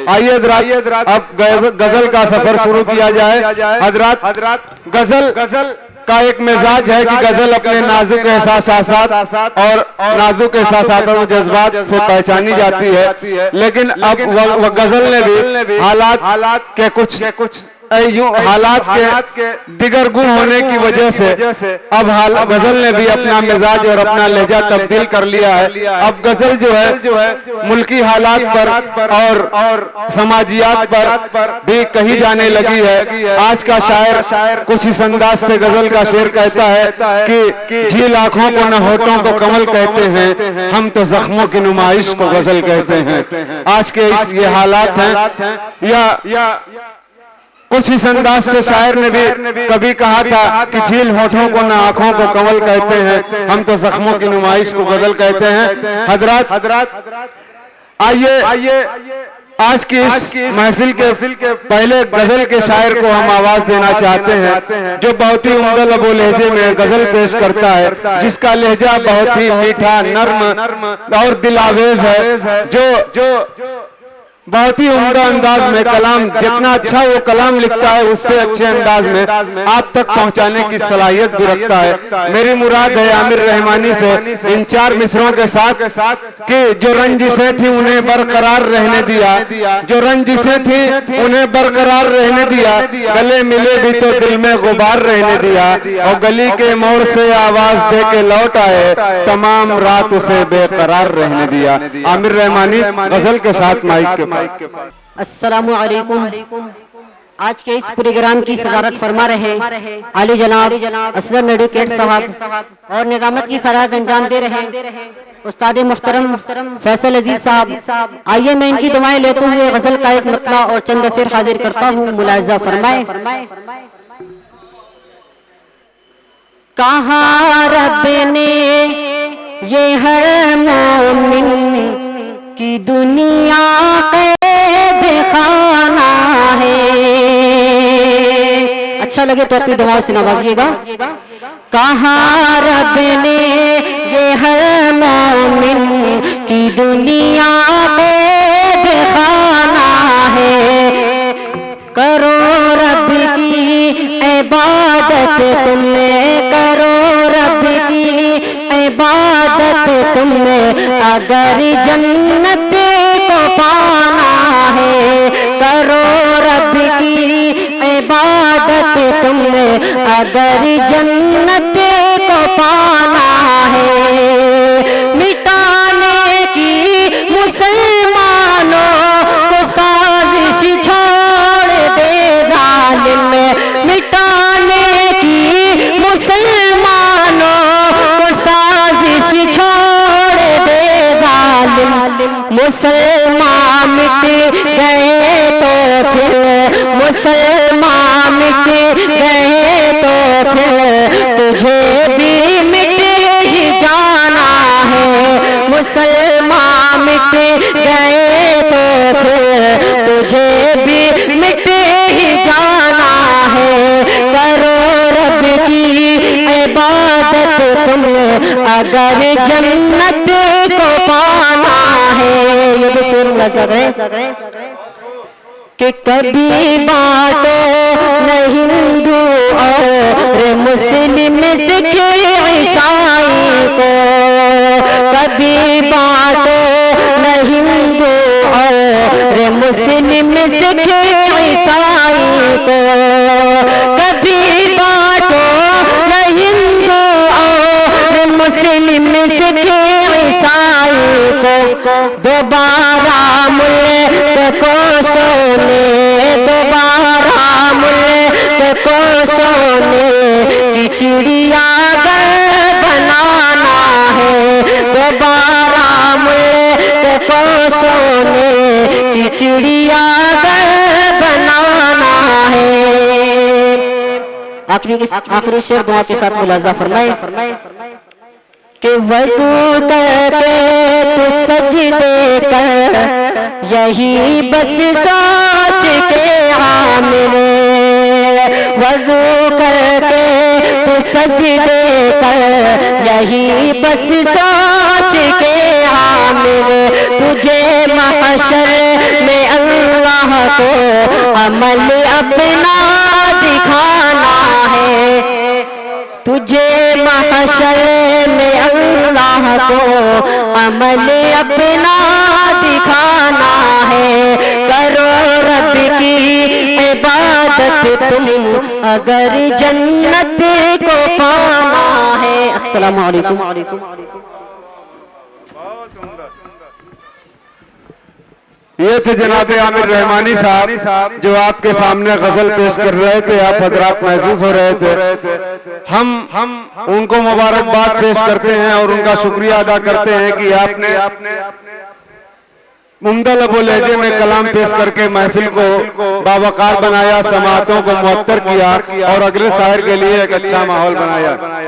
आइए हजरात अब गजल का सफर शुरू किया जाए। हजरात गजल का एक मिजाज है कि गजल अपने नाजुक एहसासात और नाजुक एहसासात और जज्बात से पहचानी जाती है, लेकिन अब गजल ने भी हालात के कुछ हालात के दिगर गुण होने की वजह से अब गजल ने भी अपना मिजाज और अपना लहजा तब्दील कर लिया है। अब गजल जो है मुल्की हालात पर और समाजियात पर भी कही जाने लगी है। आज का शायर कुछ इस अंदाज से गजल का शेर कहता है कि झील आंखों को न होठों को कमल कहते हैं, हम तो जख्मों की नुमाइश को गजल कहते हैं। आज के ये हालात हैं या कुछ इस अंदाज से शायर ने भी कभी कहा था कि झील होठों को न आंखों को कमल कहते हैं, हम तो जख्मों की नुमाइश को गजल कहते हैं। हजरात आइए आज की इस महफिल के पहले गजल के शायर को हम आवाज देना चाहते हैं, जो बहुत ही उम्दा लबो लहजे में गजल पेश करता है, जिसका लहजा बहुत ही मीठा नर्म और दिलावेज है, जो बहुत ही उम्दा अंदाज में कलाम, जितना अच्छा वो कलाम लिखता है उससे अच्छे अंदाज में आप तक पहुंचाने की सलाहियत भी रखता है। मेरी मुराद है आमिर रहमानी से इन 4 मिसरों के साथ कि जो रंजिशें थी उन्हें बरकरार रहने दिया, जो रंजिशें थी उन्हें बरकरार रहने दिया, गले मिले भी तो दिल में गुबार रहने दिया, और गली के मोड़ से आवाज दे के लौट आए, तमाम रात उसे बेकरार रहने दिया। आमिर रहमानी गजल के साथ माइक के। अस्सलामु अलैकुम। आज के इस प्रोग्राम की सदारत फरमा रहे आली जनाब असलम एडवोकेट साहब और निजामत की फराज अंजाम दे रहे उस्ताद मुहतरम फैसल अजीज साहब। आइए मैं इनकी दुआएं लेते हुए गजल का एक मतला और चंद असर हाजिर करता हूँ, मुलाहिजा फरमाए। कहा रब ने ये हर मोमिन की दुनिया कैद खाना है। अच्छा लगे तो अपनी दुआओं से नवाजिएगा। कहा रब ने ये हर मोमिन की दुनिया कैद खाना है, करो रब की इबादत तुमने, करो रब की इबादत तुमने, अगर जन्नत को पाना है, करो रब की इबादत तुमने, अगर जन्नत को पाना है। मिटाने की मुसलमानों को साजिश छोड़ दे जालिम, मिटाने की मुसलमानों को साजिश छोड़ दे जालिम। मुसलमान मिट गए तो फिर, मुसलमान मिट गए तो फिर तुझे भी मिट ही जाना है, मुसलमान मिट गए तो फिर तुझे भी मिट ही जाना है, करो रब की इबादत तुम, अगर जन्नत को पाना है। ये भी शेर नजर है कि कभी बाटो न हिंदू और मुस्लिम सिख ईसाई को, कभी बाटो न हिंदू और मुस्लिम सिख ईसाई को, कभी बाटो न हिंदू और मुस्लिम सिख ईसाई को, दोबारा मुल्क को सोने, दोबारा मुल्क को सोने की चिड़िया घर बनाना है, दोबारा मुल्क को सोने की चिड़िया घर बनाना है। आखिरी शेर दुआ के साथ मुलाजा फरमाए कि वज़ू करके तू सजदे कर, यही बस सोच के आमिर, वज़ू करके तू सजदे कर, यही बस सोच के आमिर, तुझे महशर में अल्लाह को अमल अपना दिखाना है। तुझे महशर में अल्लाह को अमल अपना दिखाना है। करो रब की इबादत तुम अगर जन्नत को पाना है। अस्सलामु अलैकुम। ये थे जनाब आमिर रहमानी साहब जो आपके सामने गजल पेश कर रहे थे। आप हजरात महसूस हो रहे थे। हम उनको मुबारकबाद पेश करते हैं और उनका शुक्रिया अदा करते हैं कि आपने उम्दा लबो लहजे में कलाम पेश करके महफिल को बावकार बनाया, समातों को मुअत्तर किया और अगले शायर के लिए एक अच्छा माहौल बनाया।